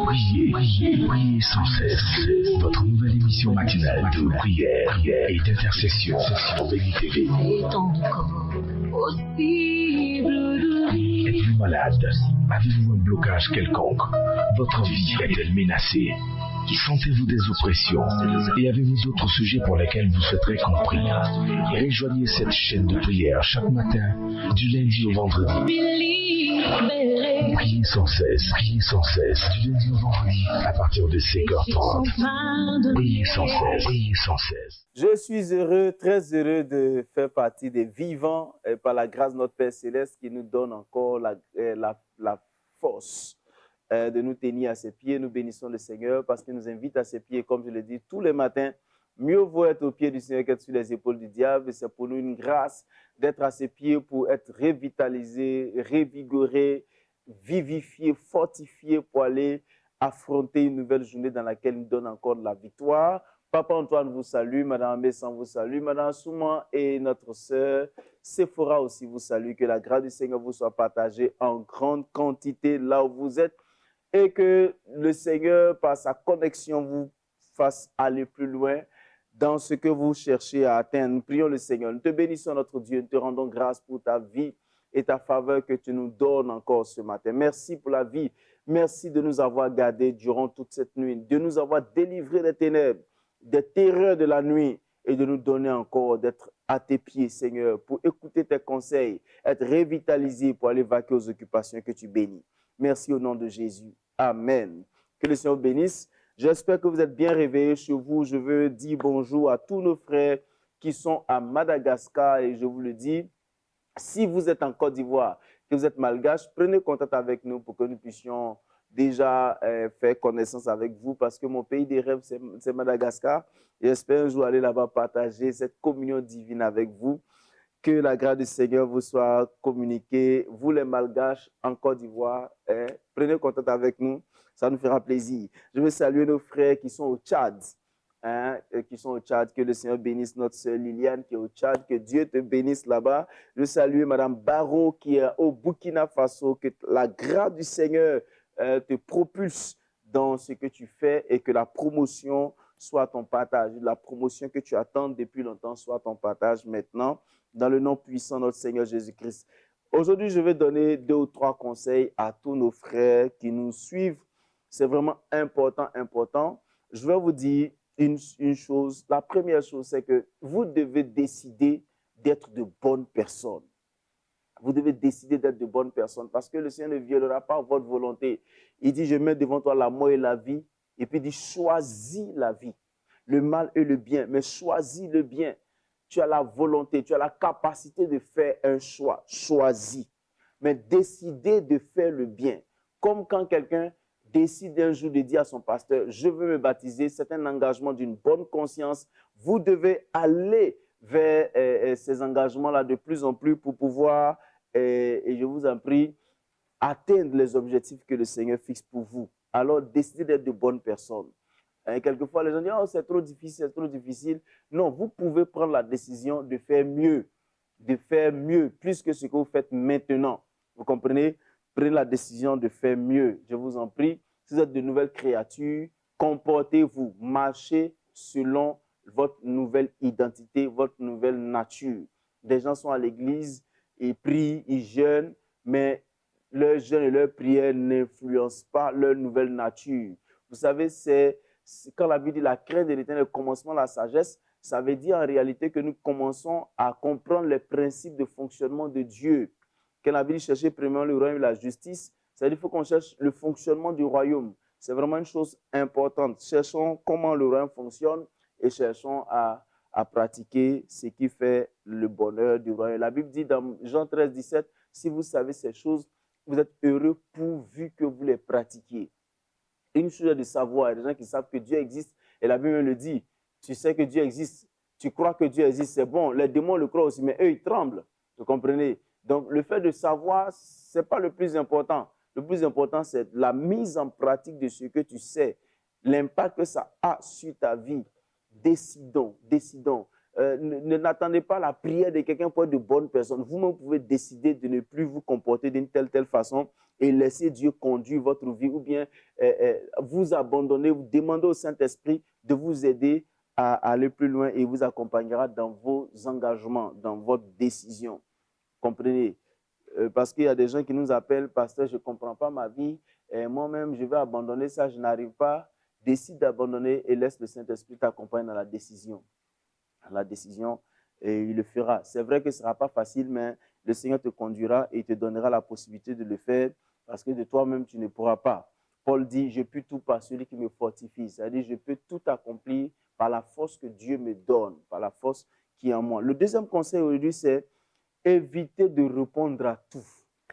Priez sans cesse. Votre nouvelle émission matinale de prière et d'intercession sur Béni TV. Êtes-vous malade? Avez-vous un blocage quelconque? Votre vie est-elle menacée? Sentez-vous des oppressions? Et avez-vous d'autres sujets pour lesquels vous souhaiterez qu'on prie? Rejoignez cette chaîne de prière chaque matin, du lundi au vendredi. Priez sans cesse, du lundi au vendredi, à partir de 5h30. Priez sans cesse. Je suis heureux, très heureux de faire partie des vivants par la grâce de notre Père Céleste qui nous donne encore la force de nous tenir à ses pieds. Nous bénissons le Seigneur parce qu'il nous invite à ses pieds, comme je le dis tous les matins. Mieux vaut être au pied du Seigneur qu'être sur les épaules du diable. C'est pour nous une grâce d'être à ses pieds pour être revitalisé, revigoré, vivifié, fortifié pour aller affronter une nouvelle journée dans laquelle il nous donne encore de la victoire. Papa Antoine vous salue, Madame Messan vous salue, Madame Souman et notre sœur Sephora aussi vous salue. Que la grâce du Seigneur vous soit partagée en grande quantité là où vous êtes et que le Seigneur, par sa connexion, vous fasse aller plus loin dans ce que vous cherchez à atteindre. Nous prions le Seigneur. Nous te bénissons, notre Dieu. Nous te rendons grâce pour ta vie et ta faveur que tu nous donnes encore ce matin. Merci pour la vie. Merci de nous avoir gardés durant toute cette nuit, de nous avoir délivrés des ténèbres, des terreurs de la nuit et de nous donner encore d'être à tes pieds, Seigneur, pour écouter tes conseils, être revitalisé pour aller vaquer aux occupations que tu bénis. Merci au nom de Jésus. Amen. Que le Seigneur bénisse. J'espère que vous êtes bien réveillés chez vous. Je veux dire bonjour à tous nos frères qui sont à Madagascar et je vous le dis, si vous êtes en Côte d'Ivoire, que vous êtes malgache, prenez contact avec nous pour que nous puissions déjà faire connaissance avec vous parce que mon pays des rêves, c'est Madagascar. J'espère un jour aller là-bas partager cette communion divine avec vous. Que la grâce du Seigneur vous soit communiquée. Vous les malgaches en Côte d'Ivoire, prenez contact avec nous. Ça nous fera plaisir. Je veux saluer nos frères qui sont au Tchad. Que le Seigneur bénisse notre sœur Liliane qui est au Tchad. Que Dieu te bénisse là-bas. Je salue Madame Barrault qui est au Burkina Faso. Que la grâce du Seigneur te propulse dans ce que tu fais et que la promotion soit ton partage. La promotion que tu attends depuis longtemps soit ton partage maintenant. Dans le nom puissant de notre Seigneur Jésus-Christ. Aujourd'hui, je vais donner 2 ou 3 conseils à tous nos frères qui nous suivent. C'est vraiment important. Je vais vous dire une chose. La première chose, c'est que vous devez décider d'être de bonnes personnes. Vous devez décider d'être de bonnes personnes parce que le Seigneur ne violera pas votre volonté. Il dit, je mets devant toi la mort et la vie. Et puis il dit, choisis la vie. Le mal et le bien, mais choisis le bien. Tu as la volonté, tu as la capacité de faire un choix. Choisis. Mais décider de faire le bien. Comme quand quelqu'un décide un jour de dire à son pasteur, je veux me baptiser, c'est un engagement d'une bonne conscience. Vous devez aller vers ces engagements-là de plus en plus pour pouvoir, et je vous en prie, atteindre les objectifs que le Seigneur fixe pour vous. Alors, décidez d'être de bonnes personnes. Quelquefois, les gens disent, oh, c'est trop difficile. Non, vous pouvez prendre la décision de faire mieux, plus que ce que vous faites maintenant. Vous comprenez? Prenez la décision de faire mieux. Je vous en prie, si vous êtes de nouvelles créatures, comportez-vous, marchez selon votre nouvelle identité, votre nouvelle nature. Des gens sont à l'église, ils prient, ils jeûnent, mais leur jeûne et leur prière n'influencent pas leur nouvelle nature. Vous savez, quand la Bible dit la crainte de l'Éternel, le commencement de la sagesse, ça veut dire en réalité que nous commençons à comprendre les principes de fonctionnement de Dieu. Quand la Bible dit chercher premièrement le royaume et la justice, ça veut dire qu'il faut qu'on cherche le fonctionnement du royaume. C'est vraiment une chose importante. Cherchons comment le royaume fonctionne et cherchons à pratiquer ce qui fait le bonheur du royaume. La Bible dit dans Jean 13, 17, si vous savez ces choses, vous êtes heureux pourvu que vous les pratiquiez. Une chose est de savoir, il y a des gens qui savent que Dieu existe, et la Bible le dit, tu sais que Dieu existe, tu crois que Dieu existe, c'est bon, les démons le croient aussi, mais eux, ils tremblent, vous comprenez? Donc, le fait de savoir, ce n'est pas le plus important. Le plus important, c'est la mise en pratique de ce que tu sais, l'impact que ça a sur ta vie. Décidons. N'attendez pas la prière de quelqu'un pour être de bonnes personnes. Vous-même pouvez décider de ne plus vous comporter d'une telle façon et laisser Dieu conduire votre vie ou bien vous abandonner, vous demandez au Saint-Esprit de vous aider à aller plus loin et vous accompagnera dans vos engagements, dans votre décision. Comprenez? Parce qu'il y a des gens qui nous appellent, pasteur, je ne comprends pas ma vie, moi-même je vais abandonner ça, je n'arrive pas. Décide d'abandonner et laisse le Saint-Esprit t'accompagner dans la décision. Et il le fera. C'est vrai que ce ne sera pas facile, mais le Seigneur te conduira et te donnera la possibilité de le faire parce que de toi-même, tu ne pourras pas. Paul dit, je peux tout par celui qui me fortifie. C'est-à-dire, je peux tout accomplir par la force que Dieu me donne, par la force qui est en moi. Le deuxième conseil aujourd'hui, c'est éviter de répondre à tout.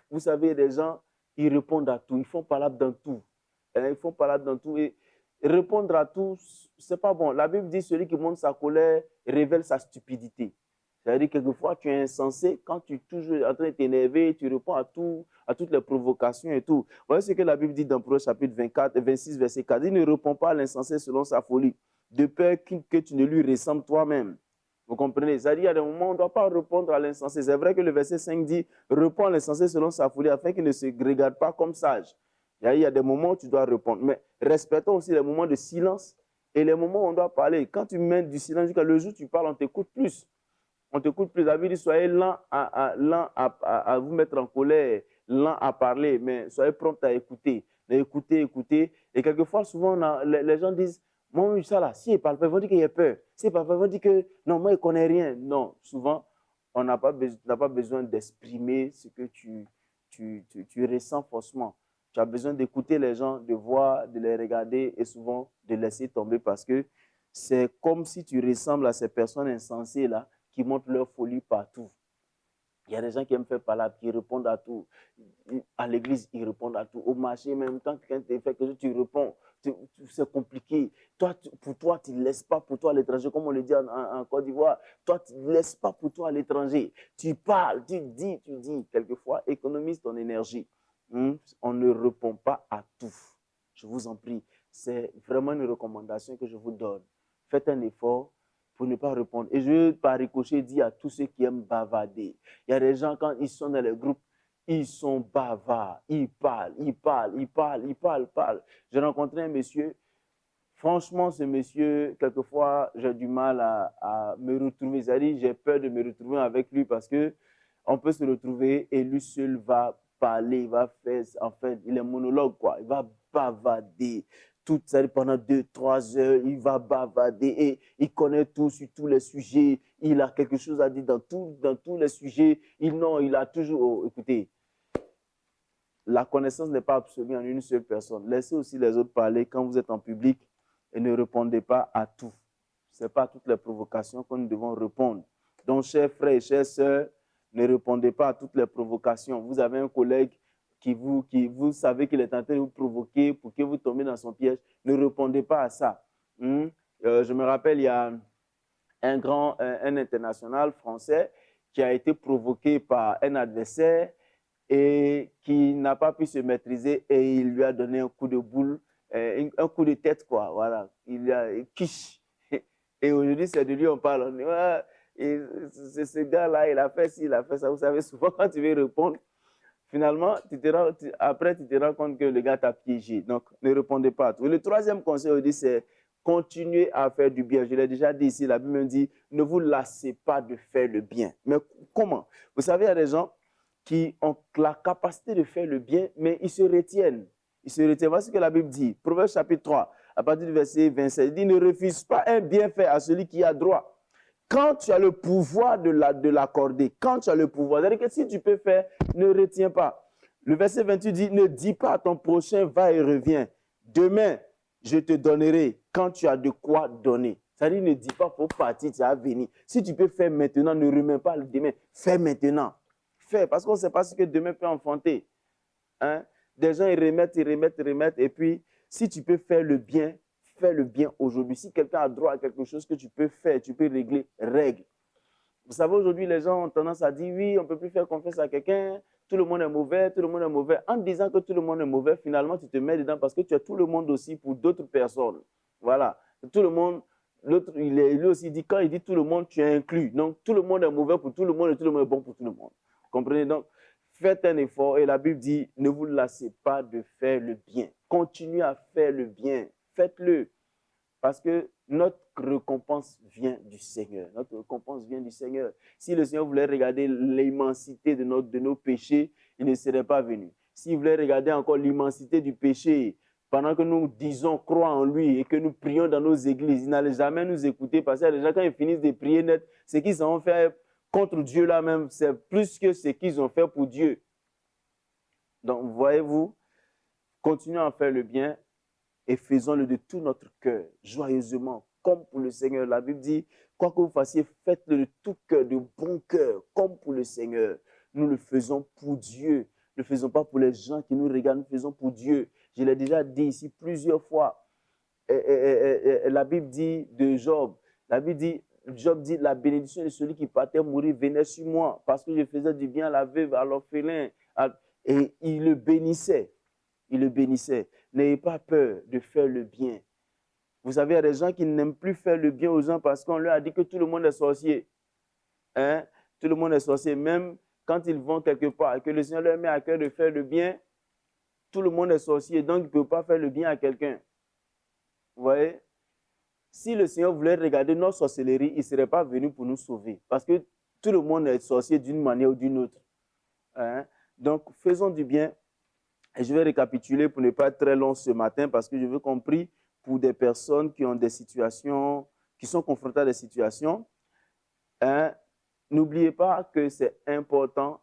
Vous savez, les gens, ils répondent à tout. Ils font palabre dans tout. Ils font palabre dans tout. Et répondre à tout, ce n'est pas bon. La Bible dit, celui qui montre sa colère révèle sa stupidité. C'est-à-dire, quelquefois, tu es insensé. Quand tu es toujours en train de t'énerver, tu réponds à tout, à toutes les provocations et tout. Voyez ce que la Bible dit dans Proverbes chapitre 26, verset 4. Il ne répond pas à l'insensé selon sa folie, de peur que tu ne lui ressembles toi-même. Vous comprenez? C'est-à-dire, il y a des moments où on ne doit pas répondre à l'insensé. C'est vrai que le verset 5 dit, réponds à l'insensé selon sa folie, afin qu'il ne se regarde pas comme sage. Il y a des moments où tu dois répondre. Mais respectons aussi les moments de silence et les moments où on doit parler. Quand tu mets du silence, le jour où tu parles, on t'écoute plus. On t'écoute plus. La Bible dit, soyez lents à vous mettre en colère, lents à parler, mais soyez prompt à écouter. Écouter. Et quelquefois, souvent, les gens disent, moi, ça là, si il ne parle pas, ils vont dire qu'il a peur. Si il ne parle pas, ils vont dire que non, moi, il ne connaît rien. Non, souvent, on n'a pas besoin d'exprimer ce que tu ressens forcément. Tu as besoin d'écouter les gens, de voir, de les regarder et souvent de laisser tomber parce que c'est comme si tu ressembles à ces personnes insensées là qui montrent leur folie partout. Il y a des gens qui aiment faire palabre, qui répondent à tout. À l'église, ils répondent à tout. Au marché, même quand quelqu'un te fait quelque chose, tu réponds. C'est compliqué. Pour toi, tu ne laisses pas pour toi à l'étranger, comme on le dit en Côte d'Ivoire. Toi, tu ne laisses pas pour toi à l'étranger. Tu parles, tu dis. Quelquefois, économise ton énergie. On ne répond pas à tout. Je vous en prie. C'est vraiment une recommandation que je vous donne. Faites un effort pour ne pas répondre. Et je, par ricochet, dis à tous ceux qui aiment bavarder. Il y a des gens, quand ils sont dans les groupes, ils sont bavards. Ils parlent. J'ai rencontré un monsieur. Franchement, ce monsieur, quelquefois, j'ai du mal à me retrouver. C'est-à-dire, j'ai peur de me retrouver avec lui parce qu'on peut se retrouver et lui seul va parler, il va faire, enfin, il est monologue, quoi. Il va bavarder. Pendant 2-3 heures, il va bavarder et il connaît tout sur tous les sujets. Il a quelque chose à dire dans tous les sujets. Il a toujours... Oh, écoutez, la connaissance n'est pas absolue en une seule personne. Laissez aussi les autres parler quand vous êtes en public et ne répondez pas à tout. Ce n'est pas à toutes les provocations que nous devons répondre. Donc, chers frères et chères sœurs, ne répondez pas à toutes les provocations. Vous avez un collègue qui vous savez qu'il est en train de vous provoquer pour que vous tombiez dans son piège. Ne répondez pas à ça. Je me rappelle, il y a un international français qui a été provoqué par un adversaire et qui n'a pas pu se maîtriser et il lui a donné un coup de boule, un coup de tête, quoi. Voilà. Il a quiche. Et aujourd'hui, c'est de lui on parle. On dit, ouais, ce gars-là, il a fait ci, il a fait ça. Vous savez, souvent, quand tu veux répondre, finalement, après, tu te rends compte que le gars t'a piégé. Donc, ne répondez pas à tout. Et le troisième conseil aujourd'hui, c'est continuer à faire du bien. Je l'ai déjà dit ici, la Bible me dit, ne vous lassez pas de faire le bien. Mais comment? Vous savez, il y a des gens qui ont la capacité de faire le bien, mais ils se retiennent. Voici ce que la Bible dit. Proverbe chapitre 3, à partir du verset 27, il dit, ne refuse pas un bienfait à celui qui a droit. Quand tu as le pouvoir de l'accorder, quand tu as le pouvoir, c'est-à-dire que si tu peux faire, ne retiens pas. Le verset 28 dit, ne dis pas à ton prochain, va et reviens. Demain, je te donnerai quand tu as de quoi donner. C'est-à-dire, ne dis pas, il faut partir, tu as venir. Si tu peux faire maintenant, ne remets pas le demain. Fais maintenant. Fais, parce qu'on ne sait pas ce que demain peut enfanter. Hein? Des gens, ils remettent. Et puis, si tu peux faire le bien, fais le bien aujourd'hui. Si quelqu'un a droit à quelque chose que tu peux faire, tu peux régler, règle. Vous savez, aujourd'hui, les gens ont tendance à dire, oui, on ne peut plus faire confiance à quelqu'un, tout le monde est mauvais. En disant que tout le monde est mauvais, finalement, tu te mets dedans parce que tu as tout le monde aussi pour d'autres personnes. Voilà. Tout le monde l'autre, lui aussi dit, quand il dit tout le monde, tu es inclus. Donc, tout le monde est mauvais pour tout le monde et tout le monde est bon pour tout le monde. Comprenez? Donc, faites un effort et la Bible dit, ne vous lassez pas de faire le bien. Continuez à faire le bien. Faites-le. Parce que notre récompense vient du Seigneur. Notre récompense vient du Seigneur. Si le Seigneur voulait regarder l'immensité de nos péchés, il ne serait pas venu. S'il voulait regarder encore l'immensité du péché, pendant que nous disons croire en lui et que nous prions dans nos églises, il n'allait jamais nous écouter parce que les gens, quand ils finissent de prier net, ce qu'ils ont fait contre Dieu là même, c'est plus que ce qu'ils ont fait pour Dieu. Donc, voyez-vous, continuons à faire le bien et faisons-le de tout notre cœur, joyeusement, comme pour le Seigneur. La Bible dit, quoi que vous fassiez, faites-le de tout cœur, de bon cœur, comme pour le Seigneur. Nous le faisons pour Dieu. Ne le faisons pas pour les gens qui nous regardent, nous le faisons pour Dieu. Je l'ai déjà dit ici plusieurs fois. La Bible dit de Job, Job dit, la bénédiction de celui qui partait mourir venait sur moi, parce que je faisais du bien à la veuve, à l'orphelin, et il le bénissait. Il le bénissait. N'ayez pas peur de faire le bien. Vous savez, il y a des gens qui n'aiment plus faire le bien aux gens parce qu'on leur a dit que tout le monde est sorcier. Hein? Tout le monde est sorcier. Même quand ils vont quelque part et que le Seigneur leur met à cœur de faire le bien, tout le monde est sorcier, donc il ne peut pas faire le bien à quelqu'un. Vous voyez? Si le Seigneur voulait regarder notre sorcellerie, il ne serait pas venu pour nous sauver. Parce que tout le monde est sorcier d'une manière ou d'une autre. Hein? Donc, faisons du bien. Et je vais récapituler pour ne pas être très long ce matin parce que je veux qu'on prie pour des personnes qui ont des situations, qui sont confrontées à des situations. Hein? N'oubliez pas que c'est important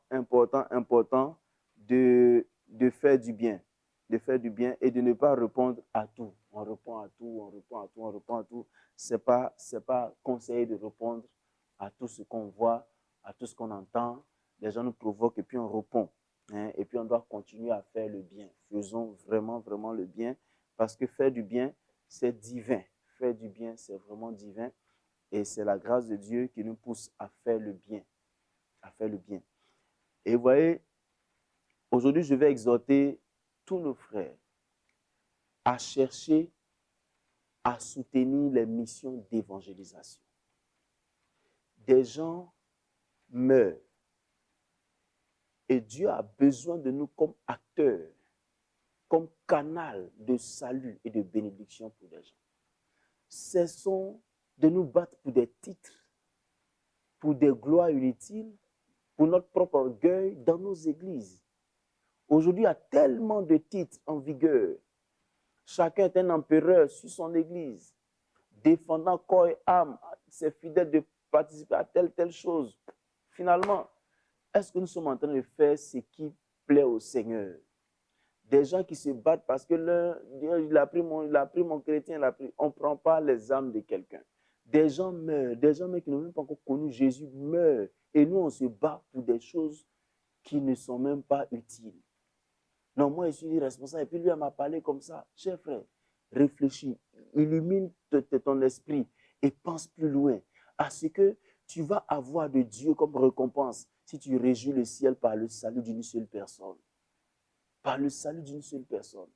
de faire du bien. De faire du bien et de ne pas répondre à tout. On répond à tout. C'est pas conseillé de répondre à tout ce qu'on voit, à tout ce qu'on entend. Les gens nous provoquent et puis on répond. Hein, et puis, on doit continuer à faire le bien. Faisons vraiment, vraiment le bien. Parce que faire du bien, c'est divin. Faire du bien, c'est vraiment divin. Et c'est la grâce de Dieu qui nous pousse à faire le bien. À faire le bien. Et vous voyez, aujourd'hui, je vais exhorter tous nos frères à chercher à soutenir les missions d'évangélisation. Des gens meurent. Et Dieu a besoin de nous comme acteurs, comme canal de salut et de bénédiction pour les gens. Cessons de nous battre pour des titres, pour des gloires inutiles, pour notre propre orgueil dans nos églises. Aujourd'hui, il y a tellement de titres en vigueur. Chacun est un empereur sur son église, défendant corps et âme ses fidèles de participer à telle chose. Finalement, est-ce que nous sommes en train de faire ce qui plaît au Seigneur? Des gens qui se battent parce que il a pris mon chrétien, on ne prend pas les âmes de quelqu'un. Des gens meurent, des gens qui n'ont même pas encore connu Jésus meurent. Et nous, on se bat pour des choses qui ne sont même pas utiles. Non, moi, je suis responsable. Et puis lui, elle m'a parlé comme ça. Cher frère, réfléchis, illumine ton esprit et pense plus loin à ce que tu vas avoir de Dieu comme récompense si tu réjouis le ciel par le salut d'une seule personne. Par le salut d'une seule personne.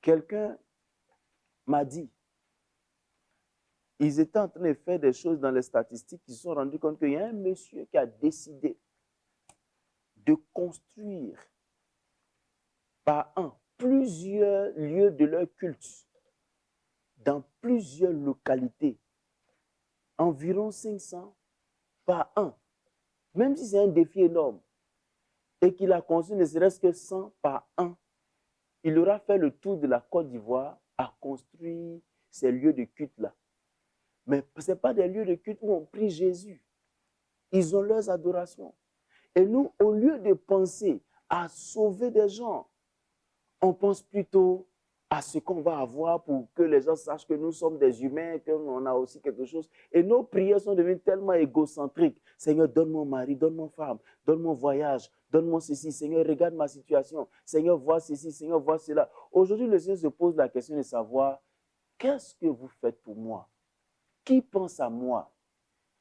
Quelqu'un m'a dit, ils étaient en train de faire des choses dans les statistiques, ils se sont rendus compte qu'il y a un monsieur qui a décidé de construire par an plusieurs lieux de leur culte dans plusieurs localités. Environ 500 par an. Même si c'est un défi énorme. Et qu'il a construit ne serait-ce que 100 par an. Il aura fait le tour de la Côte d'Ivoire à construire ces lieux de culte-là. Mais ce n'est pas des lieux de culte où on prie Jésus. Ils ont leurs adorations. Et nous, au lieu de penser à sauver des gens, on pense plutôt à ce qu'on va avoir pour que les gens sachent que nous sommes des humains, qu'on a aussi quelque chose. Et nos prières sont devenues tellement égocentriques. Seigneur, donne mon mari, donne mon femme, donne mon voyage, donne-moi ceci. Seigneur, regarde ma situation. Seigneur, vois ceci, Seigneur, vois cela. Aujourd'hui, le Seigneur se pose la question de savoir, qu'est-ce que vous faites pour moi? Qui pense à moi?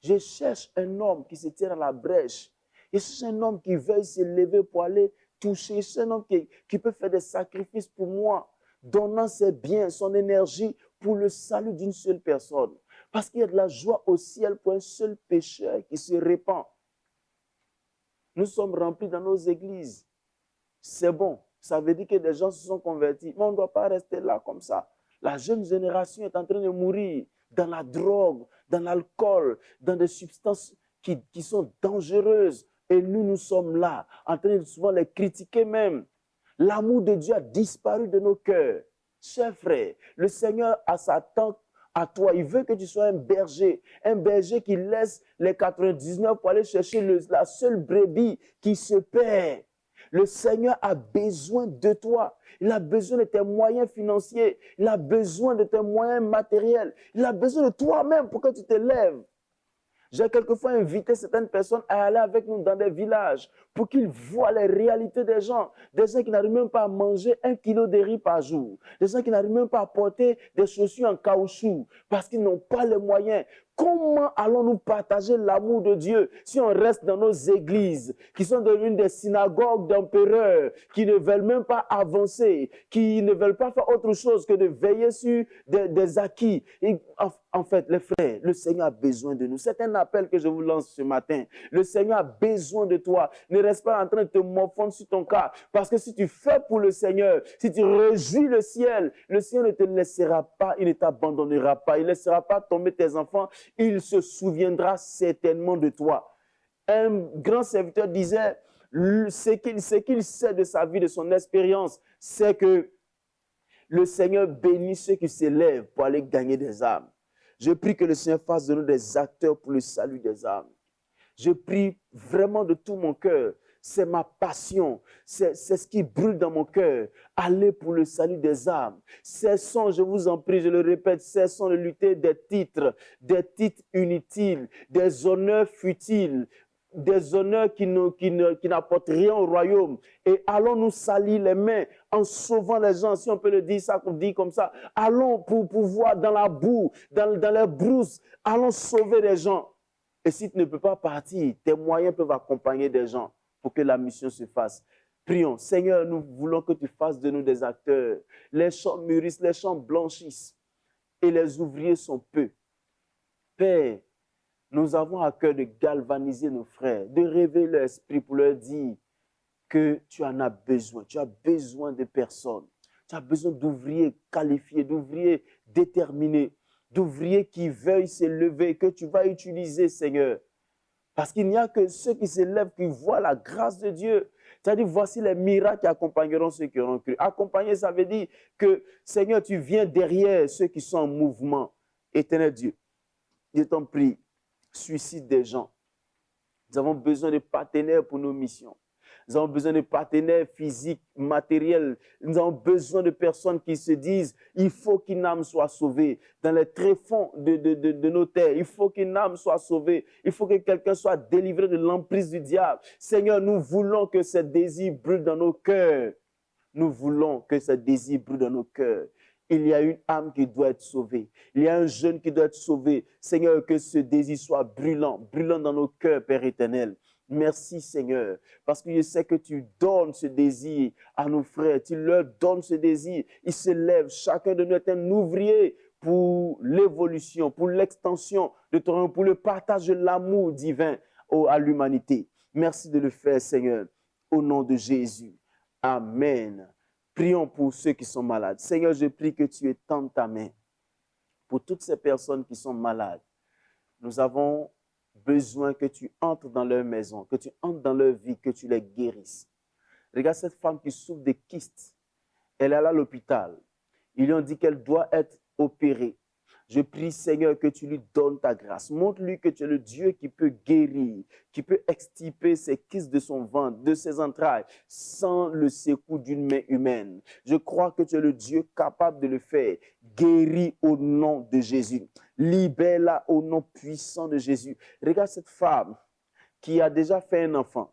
Je cherche un homme qui se tire à la brèche. Je cherche un homme qui veuille se lever pour aller toucher. Je cherche un homme qui peut faire des sacrifices pour moi, donnant ses biens, son énergie pour le salut d'une seule personne. Parce qu'il y a de la joie au ciel pour un seul pécheur qui se répand. Nous sommes remplis dans nos églises. C'est bon. Ça veut dire que des gens se sont convertis. Mais on ne doit pas rester là comme ça. La jeune génération est en train de mourir dans la drogue, dans l'alcool, dans des substances qui sont dangereuses. Et nous sommes là, en train de souvent les critiquer même. L'amour de Dieu a disparu de nos cœurs. Chers frères, le Seigneur a s'attend à toi. Il veut que tu sois un berger qui laisse les 99 pour aller chercher la seule brebis qui se perd. Le Seigneur a besoin de toi. Il a besoin de tes moyens financiers. Il a besoin de tes moyens matériels. Il a besoin de toi-même pour que tu te lèves. J'ai quelquefois invité certaines personnes à aller avec nous dans des villages pour qu'ils voient les réalités des gens qui n'arrivent même pas à manger 1 kilo de riz par jour, des gens qui n'arrivent même pas à porter des chaussures en caoutchouc parce qu'ils n'ont pas les moyens. Comment allons-nous partager l'amour de Dieu si on reste dans nos églises qui sont devenues des synagogues d'empereurs, qui ne veulent même pas avancer, qui ne veulent pas faire autre chose que de veiller sur des acquis? Et en fait, les frères, le Seigneur a besoin de nous. C'est un appel que je vous lance ce matin. Le Seigneur a besoin de toi. Ne reste pas en train de te morfondre sur ton cas. Parce que si tu fais pour le Seigneur, si tu réjouis le ciel ne te laissera pas, il ne t'abandonnera pas, il ne laissera pas tomber tes enfants. Il se souviendra certainement de toi. Un grand serviteur disait, ce qu'il sait de sa vie, de son expérience, c'est que le Seigneur bénit ceux qui s'élèvent pour aller gagner des âmes. Je prie que le Seigneur fasse de nous des acteurs pour le salut des âmes. Je prie vraiment de tout mon cœur. C'est ma passion, c'est ce qui brûle dans mon cœur. Aller pour le salut des âmes. Cessons, je vous en prie, je le répète, cessons de lutter des titres inutiles, des honneurs futiles, des honneurs qui n'apportent rien au royaume. Et allons nous salir les mains en sauvant les gens, si on peut le dire ça, dit comme ça. Allons pour pouvoir dans la boue, dans les brousses, allons sauver les gens. Et si tu ne peux pas partir, tes moyens peuvent accompagner des gens pour que la mission se fasse. Prions. Seigneur, nous voulons que tu fasses de nous des acteurs. Les champs mûrissent, les champs blanchissent et les ouvriers sont peu. Père, nous avons à cœur de galvaniser nos frères, de réveiller leur esprit pour leur dire que tu en as besoin. Tu as besoin de personnes. Tu as besoin d'ouvriers qualifiés, d'ouvriers déterminés, d'ouvriers qui veuillent se lever, que tu vas utiliser, Seigneur. Parce qu'il n'y a que ceux qui se lèvent qui voient la grâce de Dieu. C'est-à-dire, voici les miracles qui accompagneront ceux qui auront cru. Accompagner, ça veut dire que, Seigneur, tu viens derrière ceux qui sont en mouvement. Éternel Dieu, je t'en prie, suscite des gens. Nous avons besoin de partenaires pour nos missions. Nous avons besoin de partenaires physiques, matériels. Nous avons besoin de personnes qui se disent, il faut qu'une âme soit sauvée. Dans les tréfonds de nos terres, il faut qu'une âme soit sauvée. Il faut que quelqu'un soit délivré de l'emprise du diable. Seigneur, nous voulons que ce désir brûle dans nos cœurs. Nous voulons que ce désir brûle dans nos cœurs. Il y a une âme qui doit être sauvée. Il y a un jeune qui doit être sauvé. Seigneur, que ce désir soit brûlant, brûlant dans nos cœurs, Père éternel. Merci Seigneur, parce que je sais que tu donnes ce désir à nos frères, tu leur donnes ce désir. Ils se lèvent, chacun de nous est un ouvrier pour l'évolution, pour l'extension de ton règne, pour le partage de l'amour divin à l'humanité. Merci de le faire Seigneur, au nom de Jésus. Amen. Prions pour ceux qui sont malades. Seigneur, je prie que tu étendes ta main pour toutes ces personnes qui sont malades. Nous avons besoin que tu entres dans leur maison, que tu entres dans leur vie, que tu les guérisses. Regarde cette femme qui souffre de kystes. Elle est allée à l'hôpital. Ils lui ont dit qu'elle doit être opérée. Je prie, Seigneur, que tu lui donnes ta grâce. Montre-lui que tu es le Dieu qui peut guérir, qui peut extirper ces kystes de son ventre, de ses entrailles, sans le secours d'une main humaine. Je crois que tu es le Dieu capable de le faire. Guéris au nom de Jésus. Libère-la au nom puissant de Jésus. Regarde cette femme qui a déjà fait un enfant.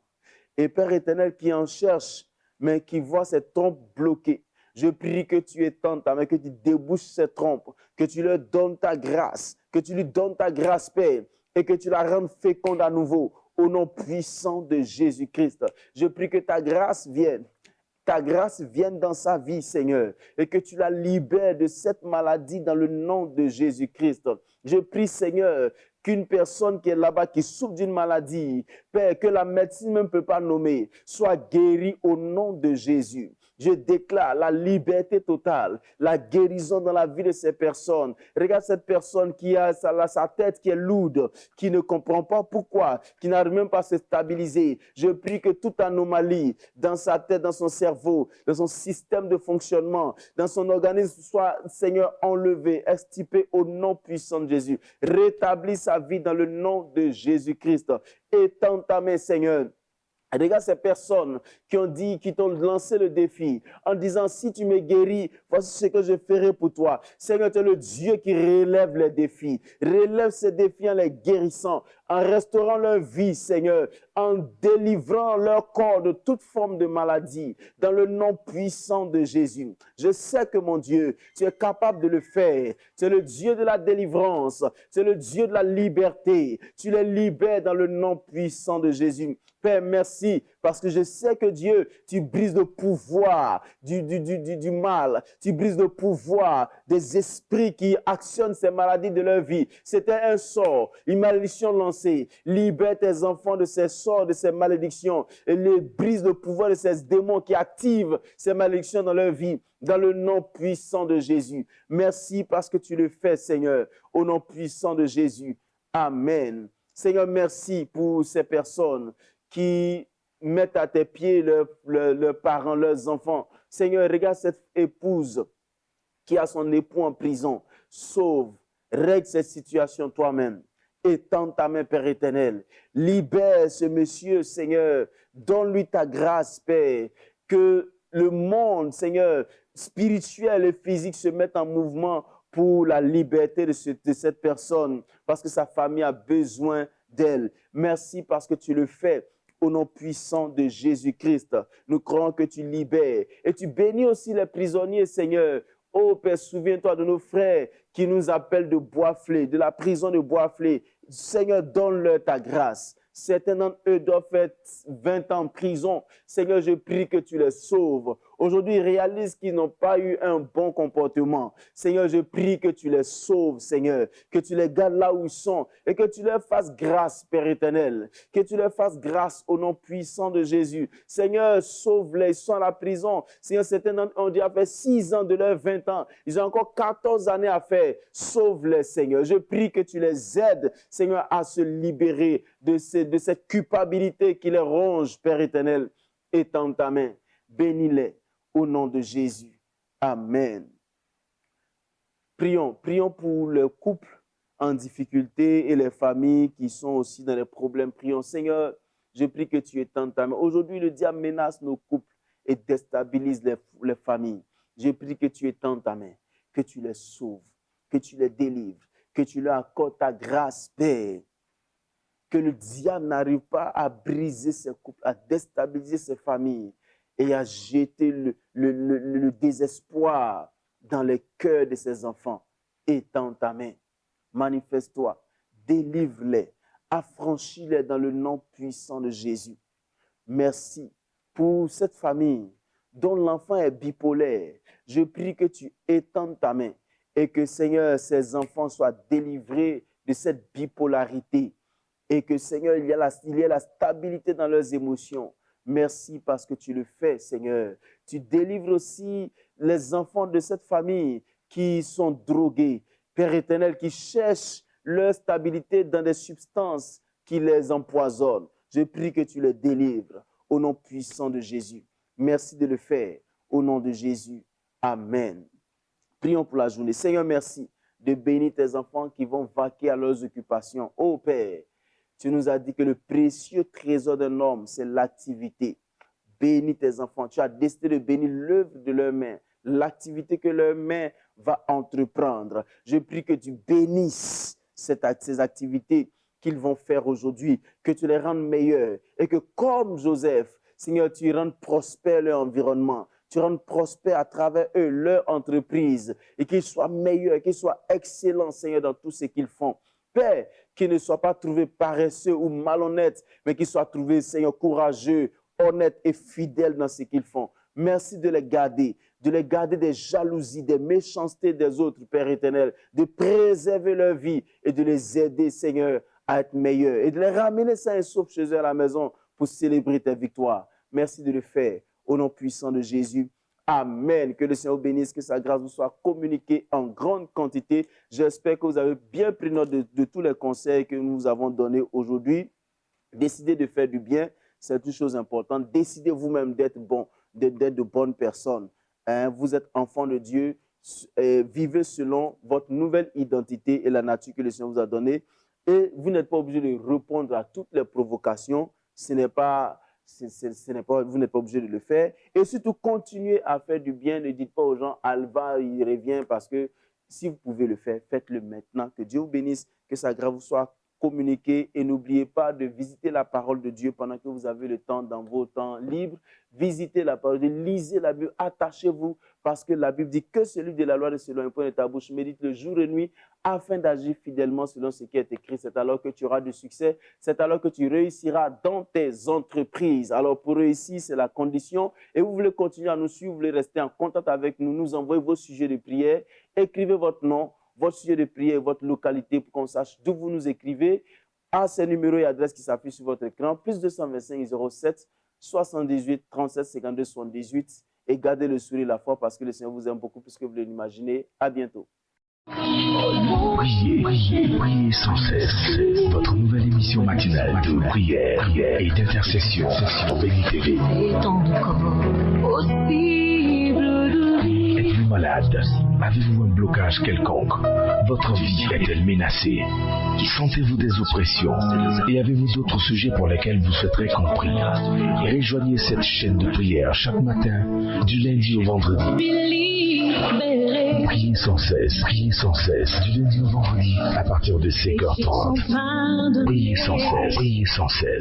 Et Père éternel qui en cherche, mais qui voit ses trompes bloquées. Je prie que tu étendes ta main, que tu débouches ces trompes, que tu leur donnes ta grâce, que tu lui donnes ta grâce, Père, et que tu la rendes féconde à nouveau, au nom puissant de Jésus-Christ. Je prie que ta grâce vienne ta grâce vienne dans sa vie, Seigneur, et que tu la libères de cette maladie dans le nom de Jésus-Christ. Je prie, Seigneur, qu'une personne qui est là-bas, qui souffre d'une maladie, Père, que la médecine ne peut pas nommer, soit guérie au nom de Jésus. Je déclare la liberté totale, la guérison dans la vie de ces personnes. Regarde cette personne qui a sa tête qui est lourde, qui ne comprend pas pourquoi, qui n'arrive même pas à se stabiliser. Je prie que toute anomalie dans sa tête, dans son cerveau, dans son système de fonctionnement, dans son organisme soit, Seigneur, enlevé, extirpé au nom puissant de Jésus. Rétablis sa vie dans le nom de Jésus-Christ. Étends ta main, Seigneur. Regarde ces personnes qui t'ont lancé le défi en disant, si tu me guéris, voici ce que je ferai pour toi. Seigneur, tu es le Dieu qui relève les défis. Relève ces défis en les guérissant, en restaurant leur vie, Seigneur, en délivrant leur corps de toute forme de maladie, dans le nom puissant de Jésus. Je sais que mon Dieu, tu es capable de le faire. Tu es le Dieu de la délivrance. Tu es le Dieu de la liberté. Tu les libères dans le nom puissant de Jésus. Père, merci, parce que je sais que Dieu, tu brises le pouvoir du mal, tu brises le pouvoir des esprits qui actionnent ces maladies de leur vie. C'était un sort, une malédiction lancée. Libère tes enfants de ces sorts, de ces malédictions, et les brise le pouvoir de ces démons qui activent ces malédictions dans leur vie, dans le nom puissant de Jésus. Merci parce que tu le fais, Seigneur, au nom puissant de Jésus. Amen. Seigneur, merci pour ces personnes qui mettent à tes pieds leurs parents, leurs enfants. Seigneur, regarde cette épouse qui a son époux en prison. Sauve, règle cette situation toi-même. Étends ta main, Père éternel. Libère ce monsieur, Seigneur. Donne-lui ta grâce, Père. Que le monde, Seigneur, spirituel et physique se mette en mouvement pour la liberté de cette personne, parce que sa famille a besoin d'elle. Merci parce que tu le fais. Au nom puissant de Jésus-Christ, nous croyons que tu libères. Et tu bénis aussi les prisonniers, Seigneur. Oh Père, souviens-toi de nos frères qui nous appellent de Boisflé, de la prison de Boisflé. Seigneur, donne-leur ta grâce. Certains d'entre eux doivent faire 20 ans en prison. Seigneur, je prie que tu les sauves. Aujourd'hui, ils réalisent qu'ils n'ont pas eu un bon comportement. Seigneur, je prie que tu les sauves, Seigneur, que tu les gardes là où ils sont et que tu leur fasses grâce, Père éternel, que tu leur fasses grâce au nom puissant de Jésus. Seigneur, sauve-les, ils sont à la prison. Seigneur, certains ont déjà fait 6 ans de leurs 20 ans. Ils ont encore 14 années à faire. Sauve-les, Seigneur. Je prie que tu les aides, Seigneur, à se libérer de cette culpabilité qui les ronge, Père éternel. Étends ta main, bénis-les au nom de Jésus. Amen. Prions pour le couple en difficulté et les familles qui sont aussi dans les problèmes. Prions, Seigneur, je prie que tu étendes ta main. Aujourd'hui, le diable menace nos couples et déstabilise les familles. Je prie que tu étendes ta main, que tu les sauves, que tu les délivres, que tu leur accordes ta grâce, Père. Que le diable n'arrive pas à briser ces couples, à déstabiliser ces familles et à jeter le désespoir dans les cœurs de ces enfants. Étends ta main, manifeste-toi, délivre-les, affranchis-les dans le nom puissant de Jésus. Merci pour cette famille dont l'enfant est bipolaire. Je prie que tu étendes ta main et que, Seigneur, ces enfants soient délivrés de cette bipolarité. Et que, Seigneur, il y a la stabilité dans leurs émotions. Merci parce que tu le fais, Seigneur. Tu délivres aussi les enfants de cette famille qui sont drogués. Père éternel, qui cherchent leur stabilité dans des substances qui les empoisonnent. Je prie que tu les délivres au nom puissant de Jésus. Merci de le faire au nom de Jésus. Amen. Prions pour la journée. Seigneur, merci de bénir tes enfants qui vont vaquer à leurs occupations. Ô Père, tu nous as dit que le précieux trésor d'un homme, c'est l'activité. Bénis tes enfants. Tu as décidé de bénir l'œuvre de leurs mains, l'activité que leurs mains vont entreprendre. Je prie que tu bénisses ces activités qu'ils vont faire aujourd'hui, que tu les rendes meilleures et que comme Joseph, Seigneur, tu rendes prospère leur environnement. Tu rendes prospère à travers eux leur entreprise et qu'ils soient meilleurs, qu'ils soient excellents, Seigneur, dans tout ce qu'ils font. Père, qu'ils ne soient pas trouvés paresseux ou malhonnêtes, mais qu'ils soient trouvés, Seigneur, courageux, honnêtes et fidèles dans ce qu'ils font. Merci de les garder des jalousies, des méchancetés des autres, Père éternel, de préserver leur vie et de les aider, Seigneur, à être meilleurs et de les ramener sains et saufs chez eux à la maison pour célébrer ta victoire. Merci de le faire au nom puissant de Jésus. Amen. Que le Seigneur vous bénisse, que sa grâce vous soit communiquée en grande quantité. J'espère que vous avez bien pris note de tous les conseils que nous vous avons donnés aujourd'hui. Décidez de faire du bien, c'est une chose importante. Décidez vous-même d'être bon, d'être de bonnes personnes. Vous êtes enfant de Dieu, vivez selon votre nouvelle identité et la nature que le Seigneur vous a donnée. Et vous n'êtes pas obligé de répondre à toutes les provocations. Vous n'êtes pas obligé de le faire. Et surtout, continuez à faire du bien. Ne dites pas aux gens, Alva, il revient, parce que si vous pouvez le faire, faites-le maintenant. Que Dieu vous bénisse, que sa grâce vous soit communiquée. Et n'oubliez pas de visiter la parole de Dieu pendant que vous avez le temps dans vos temps libres. Visitez la parole de Dieu, lisez la Bible, attachez-vous, parce que la Bible dit que celui de la loi de selon un point de ta bouche médite le jour et nuit afin d'agir fidèlement selon ce qui est écrit. C'est alors que tu auras du succès, c'est alors que tu réussiras dans tes entreprises. Alors pour réussir, c'est la condition. Et vous voulez continuer à nous suivre, vous voulez rester en contact avec nous, nous envoyez vos sujets de prière, écrivez votre nom, votre sujet de prière, votre localité pour qu'on sache d'où vous nous écrivez à ces numéros et adresses qui s'affichent sur votre écran, plus 225 07 78 37 52 78, et gardez le sourire, la foi, parce que le Seigneur vous aime beaucoup plus que vous l'imaginez. À bientôt. Priez, priez, priez sans cesse. Votre nouvelle émission matinale de prière et d'intercession sur Béni TV. Êtes-vous malade? Avez-vous un blocage quelconque? Votre vie est-elle menacée? Sentez-vous des oppressions? Et avez-vous d'autres sujets pour lesquels vous souhaiterez qu'on prie? Rejoignez cette chaîne de prière chaque matin, du lundi au vendredi. Priez sans cesse, du lundi au vendredi, à partir de 5h30. Priez sans cesse, priez sans cesse.